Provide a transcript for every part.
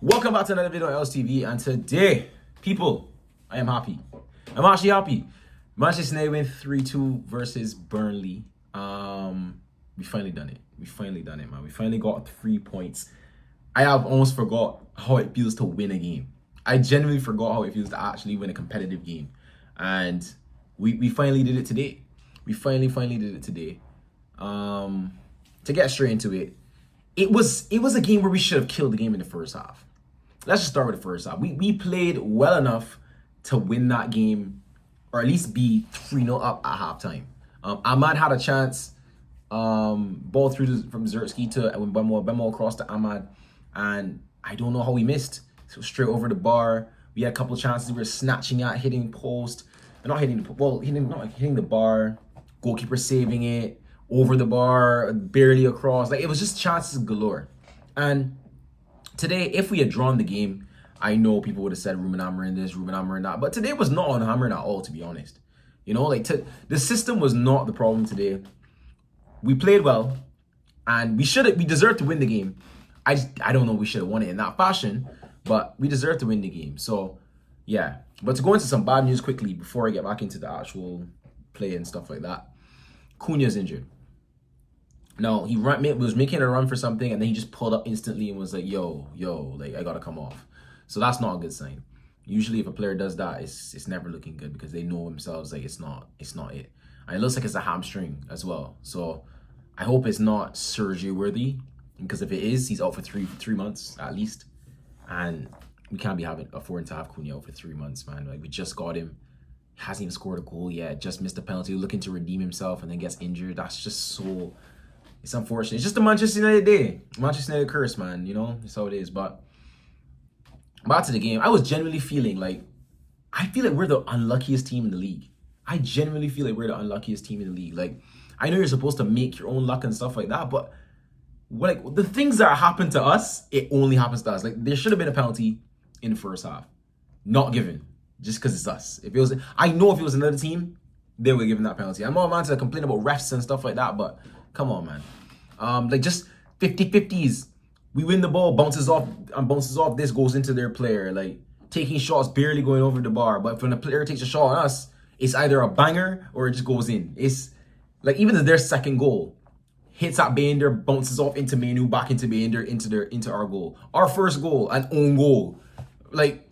Welcome back to another video on LSTV, and today, people, I am happy. I'm actually happy. Manchester United win 3-2 versus Burnley. We finally done it. We finally done it, man. We finally got 3 points. I have almost forgot how it feels to win a game. I genuinely forgot how it feels to actually win a competitive game. And we finally did it today. We finally did it today. To get straight into it, it was a game where we should have killed the game in the first half. Let's just start with the first half. We played well enough to win that game, or at least be 3-0 up at halftime. Ahmad had a chance, ball through from Zertsky to Bemo across to Ahmad, and I don't know how we missed. So straight over the bar. We had a couple of chances. We were snatching at, hitting post, not hitting the bar. Goalkeeper saving it over the bar, barely across. Like, it was just chances galore. And today, if we had drawn the game, I know people would have said Ruben Amorim this, Ruben Amorim that. But today was not on Amorim at all, to be honest. You know, like, the system was not the problem today. We played well, and we deserved to win the game. I don't know, we should have won it in that fashion, but we deserved to win the game. So, yeah. But to go into some bad news quickly before I get back into the actual play and stuff like that. Cunha's injured. Now, he was making a run for something, and then he just pulled up instantly and was like, yo, like, I gotta come off. So that's not a good sign. Usually if a player does that, it's never looking good because they know themselves like it's not it. And it looks like it's a hamstring as well. So I hope it's not surgery worthy, because if it is, he's out for three months at least. And we can't be affording to have Cunha out for 3 months, man. Like, we just got him. Hasn't even scored a goal yet. Just missed a penalty, looking to redeem himself, and then gets injured. That's just so... It's unfortunate. It's just the Manchester United day. Manchester United curse, man. You know, that's how it is. But back to the game, I was genuinely feeling like, I feel like we're the unluckiest team in the league. I genuinely feel like we're the unluckiest team in the league. Like, I know you're supposed to make your own luck and stuff like that, but like, the things that happen to us, it only happens to us. Like, there should have been a penalty in the first half. Not given. Just because it's us. I know if it was another team, they would have given that penalty. I'm not man to complain about refs and stuff like that, but come on, man. Like, just 50-50s. We win the ball, bounces off, this goes into their player. Like, taking shots, barely going over the bar. But when the player takes a shot on us, it's either a banger or it just goes in. It's like, even their second goal hits at Bayender, bounces off into Menu, back into Bayender, into our goal. Our first goal, an own goal. Like,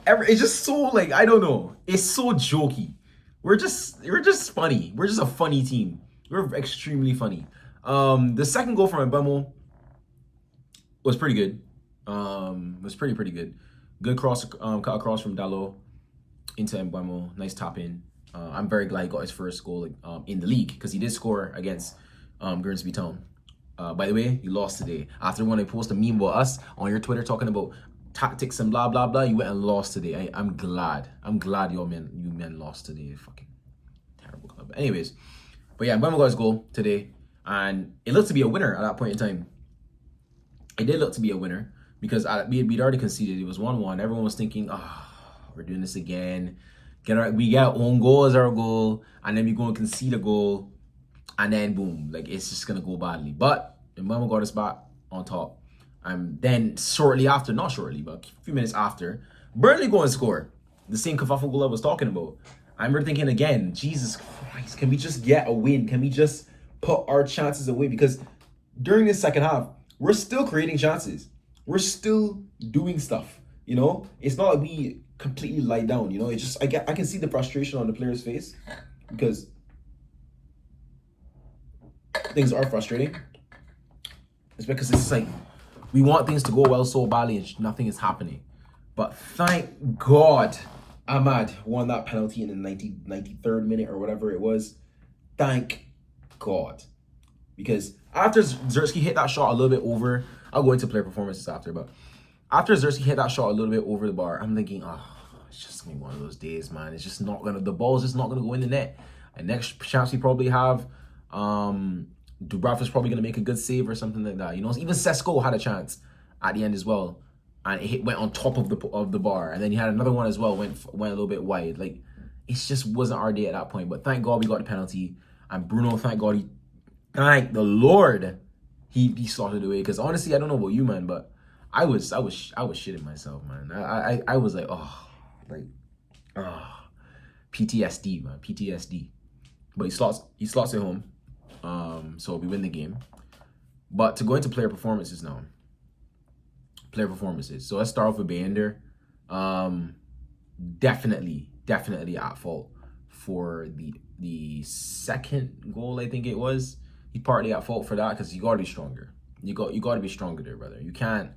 it's just so, like, I don't know. It's so jokey. We're just funny. We're just a funny team. We're extremely funny. The second goal from Mbemo was pretty good. Was pretty good. Good cross, cut across from Dalot into Mbemo. Nice tap in. I'm very glad he got his first goal in the league, because he did score against Guernsey Town. By the way, you lost today. After when I posted a meme about us on your Twitter talking about tactics and blah blah blah, you went and lost today. I'm glad you men lost today. Fucking terrible club. But anyways, but yeah, Mbemo got his goal today, and it looked to be a winner at that point in time. It did look to be a winner because we'd already conceded. It was 1-1. Everyone was thinking, we're doing this again. We get our own goal as our goal, and then we go and concede a goal, and then boom, like, it's just gonna go badly. But Mbemo got us back on top. Then shortly after, not shortly, but a few minutes after, Burnley go and score. The same kerfuffle goal I was talking about. I remember thinking again, Jesus Christ, can we just get a win? Can we just put our chances away? Because during this second half, we're still creating chances. We're still doing stuff, you know? It's not like we completely lie down, you know? It's just, I can see the frustration on the player's face, because things are frustrating. It's because it's like, we want things to go well so badly and nothing is happening. But thank God Ahmad won that penalty in the 93rd minute or whatever it was. Thank God. Because after Zertsky hit that shot a little bit over, I'll go into player performances after, but after Zertsky hit that shot a little bit over the bar, I'm thinking, it's just gonna be one of those days, man. It's just not gonna, the ball's just not gonna go in the net. And next chance we probably have, Dubravka's probably going to make a good save or something like that. You know, even Sesko had a chance at the end as well, and it went on top of the bar. And then he had another one as well, went a little bit wide. Like, it just wasn't our day at that point. But thank God we got the penalty. And Bruno, thank the Lord, he slotted away. Because honestly, I don't know about you, man, but I was shitting myself, man. I was like, like, oh, PTSD, man, PTSD. But he slots it home. So we win the game. But to go into player performances now. Player performances. So let's start off with Bander. Definitely at fault for the second goal, I think it was. He's partly at fault for that because you gotta be stronger. You got to be stronger there, brother. You can't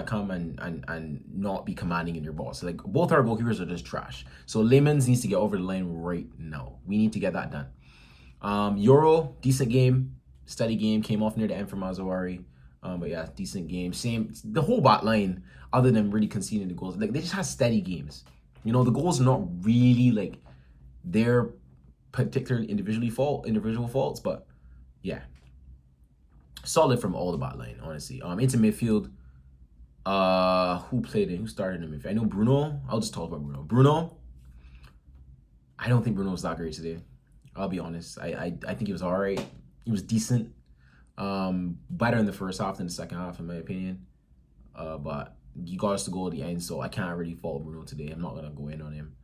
come and not be commanding in your ball. So like both our goalkeepers are just trash. So Lemons needs to get over the line right now. We need to get that done. Euro, decent game, steady game, came off near the end for Mazawari. But yeah, decent game. Same, the whole bot line, other than really conceding the goals, like they just have steady games. You know, the goals are not really like their particular individual faults, but yeah, solid from all the bot line, honestly. Into midfield, who played it? Who started in midfield? I know Bruno. I'll just talk about Bruno. Bruno, I don't think Bruno was that great today. I'll be honest. I think he was all right. He was decent. Better in the first half than the second half, in my opinion. But he got us to go at the end, so I can't really fault Bruno today. I'm not gonna go in on him.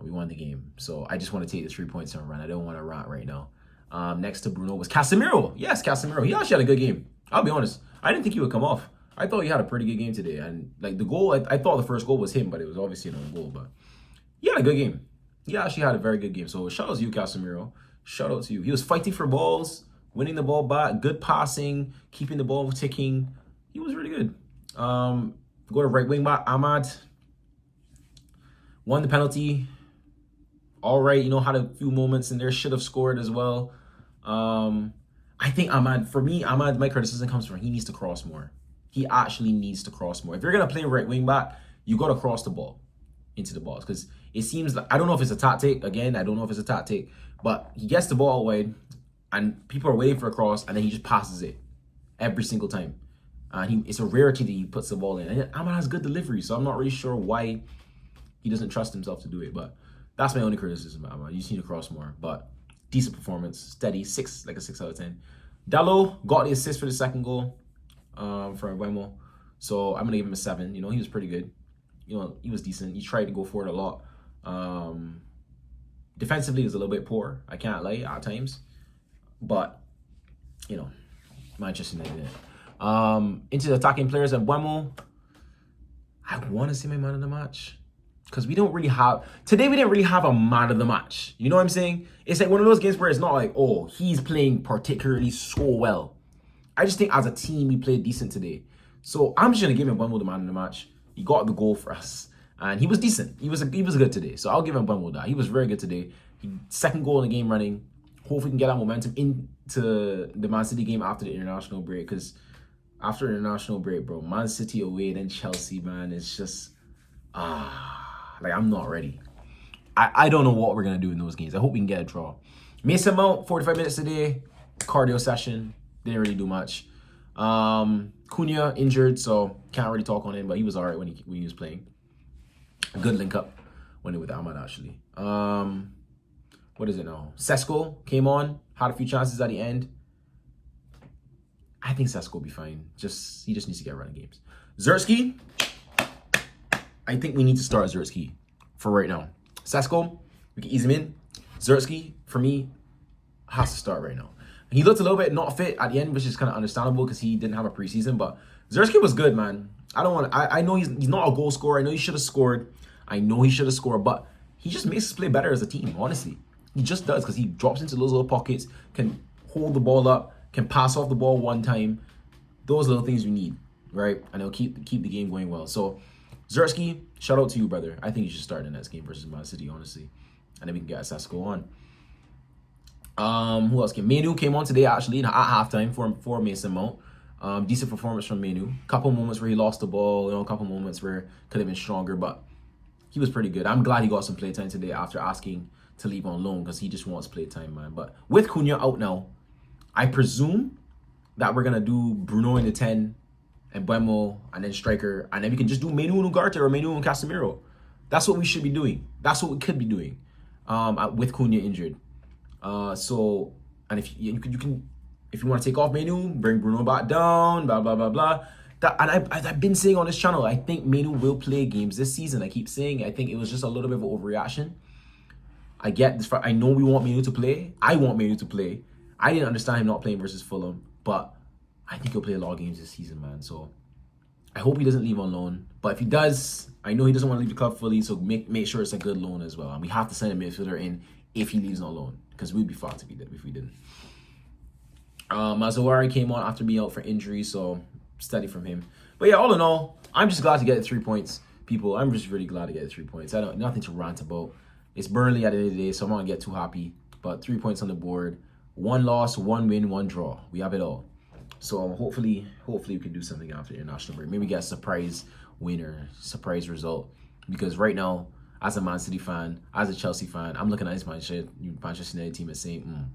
We won the game, so I just want to take the 3 points and run. I don't want to rant right now. Next to Bruno was Casemiro. Yes, Casemiro. He actually had a good game. I'll be honest. I didn't think he would come off. I thought he had a pretty good game today, and like the goal, I thought the first goal was him, but it was obviously an own goal. But he had a good game. He actually had a very good game. So shout out to you, Casemiro. Shout out to you. He was fighting for balls, winning the ball back, good passing, keeping the ball ticking. He was really good. Go to right wing back, Ahmad. Won the penalty. All right, had a few moments in there. Should have scored as well. I think Ahmad, my criticism comes from he needs to cross more. He actually needs to cross more. If you're going to play right wing back, you got to cross the ball into the balls. Because it seems like, I don't know if it's a tactic. Again, I don't know if it's a tactic. But he gets the ball away, and people are waiting for a cross, and then he just passes it every single time. It's a rarity that he puts the ball in. And Ahmad has good delivery, so I'm not really sure why he doesn't trust himself to do it. But that's my only criticism about Ahmad. You just need to cross more. But decent performance, steady, 6 out of 10. Dallo got the assist for the second goal for Wemo. So I'm going to give him a 7. He was pretty good. He was decent. He tried to go for it a lot. Defensively, he was a little bit poor. I can't lie at times. But, Manchester United. Into the attacking players, and Wemo, I want to see my man of the match. Because we didn't really have a man of the match. You know what I'm saying? It's like one of those games where it's not like, oh, he's playing particularly so well. I just think as a team, we played decent today. So I'm just going to give him Bumble the man of the match. He got the goal for us. And he was decent. He was good today. So I'll give him Bumble that. He was very good today. Second goal in the game running. Hopefully we can get that momentum into the Man City game after the international break. Because after international break, bro, Man City away, then Chelsea, man, it's just... like, I'm not ready. I don't know what we're going to do in those games. I hope we can get a draw. Mason Mount, 45 minutes today. Cardio session. Didn't really do much. Cunha injured, so can't really talk on him, but he was all right when he was playing. A good link up when he with Ahmad, actually. What is it now? Sesko came on. Had a few chances at the end. I think Sesko will be fine. He just needs to get running games. Zerski. I think we need to start Zerski for right now. Sesko, we can ease him in. Zerski, for me, has to start right now. He looked a little bit not fit at the end, which is kind of understandable because he didn't have a preseason. But Zerski was good, man. I know he's not a goal scorer. I know he should have scored. But he just makes us play better as a team, honestly. He just does because he drops into those little pockets, can hold the ball up, can pass off the ball one time. Those little things we need, right? And it'll keep the game going well. So, Zerski, shout out to you, brother. I think you should start in the next game versus Man City, honestly. And then we can get Sesko on. Who else came? Menu came on today, actually, at halftime for Mason Mount. Decent performance from Menu. Couple moments where he lost the ball, a couple moments where could have been stronger, but he was pretty good. I'm glad he got some playtime today after asking to leave on loan because he just wants playtime, man. But with Cunha out now, I presume that we're going to do Bruno in the 10 and Buemo, and then striker, and then we can just do Menu and Ugarte or Menu and Casemiro. That's what we should be doing. That's what we could be doing with Cunha injured. And if you want to take off Menu, bring Bruno back down, blah, blah, blah, blah. I've been saying on this channel, I think Manu will play games this season. I keep saying, I think it was just a little bit of an overreaction. I get this. I know we want Manu to play. I want Manu to play. I didn't understand him not playing versus Fulham, but I think he'll play a lot of games this season, man. So I hope he doesn't leave on loan. But if he does, I know he doesn't want to leave the club fully, so make sure it's a good loan as well. And we have to send a midfielder in if he leaves on loan, because we'd be fucked if we didn't. Mazawari came on after being out for injury, so steady from him. But yeah, all in all, I'm just glad to get the 3 points, people. I'm just really glad to get the 3 points. Nothing to rant about. It's Burnley at the end of the day, so I'm not gonna get too happy. But 3 points on the board, 1 loss, 1 win, 1 draw. We have it all. So hopefully we can do something after the international break. Maybe get a surprise win or surprise result. Because right now, as a Man City fan, as a Chelsea fan, I'm looking at this Manchester United team and saying,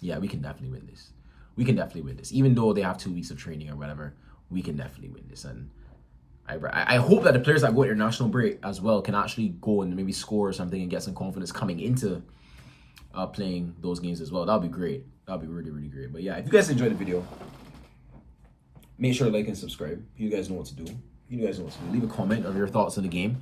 yeah, we can definitely win this. We can definitely win this. Even though they have 2 weeks of training or whatever, we can definitely win this. And I hope that the players that go international break as well can actually go and maybe score or something and get some confidence coming into playing those games as well. That would be great. That would be really, really great. But yeah, if you guys enjoyed the video, make sure to like and subscribe. You guys know what to do. Leave a comment of your thoughts on the game.